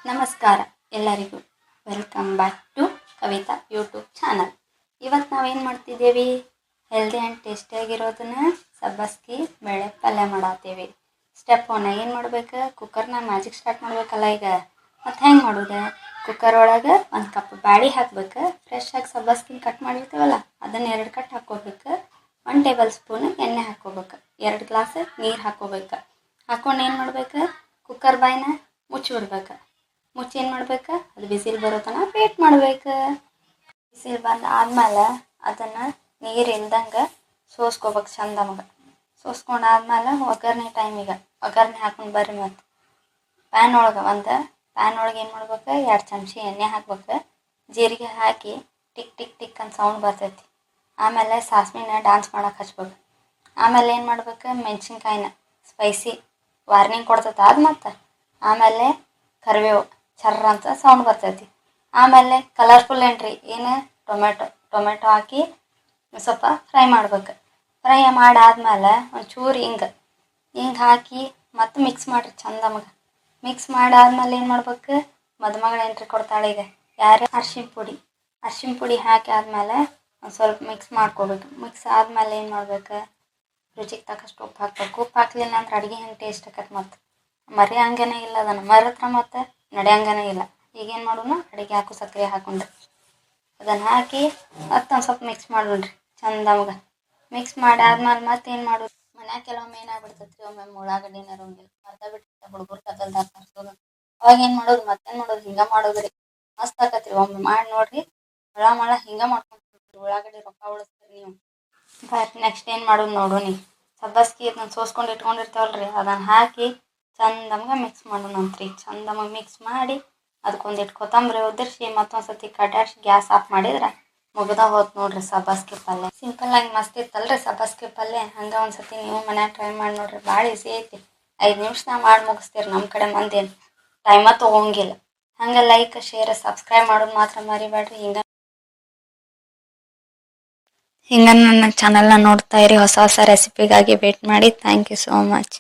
ನಮಸ್ಕಾರ ಎಲ್ಲರಿಗೂ. Welcome back to Kavitha YouTube channel. ಇವತ್ತು ನಾವೇನು ಮಾಡ್ತಿದ್ದೇವೆ, ಹೆಲ್ದಿ ಆ್ಯಂಡ್ ಟೇಸ್ಟಿಯಾಗಿರೋದನ್ನ ಸಬ್ಬಸ್ಗಿ ಬೇಳೆ ಪಲ್ಯ ಮಾಡತ್ತೀವಿ. ಸ್ಟೆಪ್ 1 ಏನು ಮಾಡ್ಬೇಕು, ಕುಕ್ಕರ್ನ ಮ್ಯಾಜಿಕ್ ಸ್ಟಾರ್ಟ್ ಮಾಡ್ಬೇಕಲ್ಲ ಈಗ. ಮತ್ತು ಹೆಂಗೆ ಮಾಡೋದು, ಕುಕ್ಕರ್ ಒಳಗೆ 1 ಕಪ್ ಬ್ಯಾಳಿ ಹಾಕ್ಬೇಕು. ಫ್ರೆಶ್ ಆಗಿ ಸಬ್ಬಸ್ಗಿನ ಕಟ್ ಮಾಡಿರ್ತೀವಲ್ಲ ಅದನ್ನು 2 ಕಟ್ ಹಾಕ್ಕೋಬೇಕು. 1 ಟೇಬಲ್ ಸ್ಪೂನ್ ಎಣ್ಣೆ ಹಾಕ್ಕೋಬೇಕು. 2 ಗ್ಲಾಸ್ ನೀರು ಹಾಕ್ಕೋಬೇಕು. ಹಾಕ್ಕೊಂಡು ಏನು ಮಾಡ್ಬೇಕು, ಕುಕ್ಕರ್ ಬಾಯಿನ ಮುಚ್ಚಿಬಿಡ್ಬೇಕು. ಮುಚ್ಚಿ ಏನು ಮಾಡ್ಬೇಕು, ಅದು ಬಿಸಿಲು ಬರೋ ತನಕ ವೇಟ್ ಮಾಡ್ಬೇಕು. ಬಿಸಿಲು ಬಂದು ಆದ್ಮೇಲೆ ಅದನ್ನು ನೀರು ಇಲ್ದಂಗೆ ಸೋಸ್ಕೋಬೇಕು ಚಂದ ನಮಗೆ. ಸೋಸ್ಕೊಂಡಾದ್ಮೇಲೆ ಒಗ್ಗರಣೆ ಟೈಮಿಗೆ ಒಗ್ಗರಣೆ ಹಾಕೊಂಡು ಬರ್ರಿ. ಮತ್ತು ಪ್ಯಾನ್ ಒಳಗೆ ಏನು ಮಾಡ್ಬೇಕು, 2 ಚಮಚಿ ಎಣ್ಣೆ ಹಾಕ್ಬೇಕು. ಜೀರಿಗೆ ಹಾಕಿ ಟಿಕ್ ಟಿಕ್ ಟಿಕ್ ಅಂತ ಸೌಂಡ್ ಬರ್ತೈತಿ. ಆಮೇಲೆ ಸಾಸ್ಮಿನ ಡ್ಯಾನ್ಸ್ ಮಾಡೋಕೆ ಹಚ್ಬೇಕು. ಆಮೇಲೆ ಏನು ಮಾಡ್ಬೇಕು, ಮೆಣಸಿನ್ಕಾಯಿನ ಸ್ಪೈಸಿ ವಾರ್ನಿಂಗ್ ಕೊಡ್ತೈತೆ ಅದು. ಮತ್ತು ಆಮೇಲೆ ಕರಿಬೇವು ಚರ್ರ ಅಂತ ಸೌಂಡ್ ಬರ್ತೈತಿ. ಆಮೇಲೆ ಕಲರ್ಫುಲ್ ಎಂಟ್ರಿ ಏನು, ಟೊಮೆಟೊ ಹಾಕಿ ಸ್ವಲ್ಪ ಫ್ರೈ ಮಾಡ್ಬೇಕು. ಫ್ರೈ ಮಾಡಾದ್ಮೇಲೆ ಒಂಚೂರು ಹಿಂಗೆ ಹಾಕಿ ಮತ್ತು ಮಿಕ್ಸ್ ಮಾಡಿರಿ ಚಂದ ನಮಗೆ. ಮಿಕ್ಸ್ ಮಾಡಾದ್ಮೇಲೆ ಏನು ಮಾಡ್ಬೇಕು, ಮದುಮಗಳು ಎಂಟ್ರಿ ಕೊಡ್ತಾಳೆ ಈಗ, ಯಾರು, ಅರ್ಶಿಣ ಪುಡಿ ಹಾಕಿ ಆದಮೇಲೆ ಒಂದು ಸ್ವಲ್ಪ ಮಿಕ್ಸ್ ಮಾಡ್ಕೋಬೇಕು. ಮಿಕ್ಸ್ ಆದಮೇಲೆ ಏನು ಮಾಡ್ಬೇಕು, ರುಚಿಗೆ ತಕ್ಕಷ್ಟು ಉಪ್ಪು ಹಾಕ್ಬೇಕು. ಉಪ್ಪು ಹಾಕ್ಲಿಲ್ಲ ಅಂದ್ರೆ ಅಡುಗೆ ಹೆಂಗೆ ಟೇಸ್ಟ್ ಆಕೈತೆ. ಮತ್ತು ಮರೆಯಂಗನೇ ಇಲ್ಲ, ಅದನ್ನು ಮರೆತ್ರ ಮತ್ತು ನಡೆಯಂಗನೇ ಇಲ್ಲ. ಈಗೇನು ಮಾಡೋಣ, ಅಡುಗೆ ಹಾಕು ಸಕ್ಕರೆ ಹಾಕೊಂಡು ಅದನ್ನು ಹಾಕಿ ಮತ್ತೊಂದು ಸ್ವಲ್ಪ ಮಿಕ್ಸ್ ಮಾಡೋಣ್ರಿ ಚಂದ ನಮ್ಗೆ. ಮಿಕ್ಸ್ ಮಾಡಾದ್ಮೇಲೆ ಮತ್ತೆ ಏನು ಮಾಡೋದು, ಮನ್ಯಾಗ ಕೆಲವೊಮ್ಮೆ ಏನಾಗ್ಬಿಡ್ತೈತಿ, ಒಮ್ಮೆ ಉಳ್ಳಾಗಡ್ಡಿನ ಇರೋಂಗಿಲ್ಲ, ಅರ್ಧ ಬಿಟ್ಟು ಹುಡುಗರು ಕದಲ್ದಾಗ ತರಿಸೋದು. ಅವಾಗ ಏನು ಮಾಡೋದು, ಮತ್ತೇನು ಮಾಡೋದು, ಹಿಂಗೆ ಮಾಡೋದ್ರಿ. ಮಸ್ತ್ ಆಕತ್ರಿ, ಒಮ್ಮೆ ಮಾಡಿ ನೋಡ್ರಿ. ಮಳ ಹಿಂಗೆ ಮಾಡ್ಕೊಂಡ್ರಿ, ಉಳ್ಳಾಗಡ್ಡಿ ರೊಕ್ಕ ಉಳಿಸ್ತೀರಿ ನೀವು. ಬರ್ರಿ ನೆಕ್ಸ್ಟ್ ಏನು ಮಾಡೋದು ನೋಡೋಣ. ಸಬ್ಬಸ್ಗಿ ಅದನ್ನ ಸೋಸ್ಕೊಂಡು ಇಟ್ಕೊಂಡಿರ್ತಾವಲ್ರಿ, ಅದನ್ನು ಹಾಕಿ ಚಂದಮ್ಗೆ ಮಿಕ್ಸ್ ಮಾಡೋಣಂತ್ರಿ. ಚಂದಮಗೆ ಮಿಕ್ಸ್ ಮಾಡಿ ಅದಕ್ಕೊಂದಿಟ್ಟು ಕೊತ್ತಂಬರಿ ಉದುರಿಸಿ ಮತ್ತೊಂದು ಸತಿ ಕಟಾಡ್ಸಿ ಗ್ಯಾಸ್ ಆಫ್ ಮಾಡಿದ್ರೆ ಮುಗ್ದ ಹೋತ್ ನೋಡ್ರಿ ಸಬ್ಬಸ್ಗಿ ಪಲ್ಯ. ಸಿಂಪಲ್ಲಾಗಿ ಮಸ್ತ್ ಇತ್ತಲ್ರಿ ಸಬ್ಬಸ್ಗಿ ಪಲ್ಯ. ಹಂಗೆ ಒಂದು ಸತಿ ನೀವು ಮನ್ಯಾಗ ಟ್ರೈ ಮಾಡಿ ನೋಡ್ರಿ, ಭಾಳ ಈಸಿ ಐತಿ. 5 ನಿಮಿಷದಾಗ ಮಾಡಿ ಮುಗಿಸ್ತೀರಿ. ನಮ್ಮ ಕಡೆ ಮಂದಿ ಏನು ಟೈಮ ತೊಗೊಂಗಿಲ್ಲ. ಹಂಗೆ ಲೈಕ್ ಶೇರ್ ಸಬ್ಸ್ಕ್ರೈಬ್ ಮಾಡೋದು ಮಾತ್ರ ಮರಿಬೇಡ್ರಿ. ಹಿಂಗೆ ನನ್ನ ಚಾನಲ್ನ ನೋಡ್ತಾ ಇರಿ. ಹೊಸ ರೆಸಿಪಿಗಾಗಿ ವೇಟ್ ಮಾಡಿ. Thank you so much.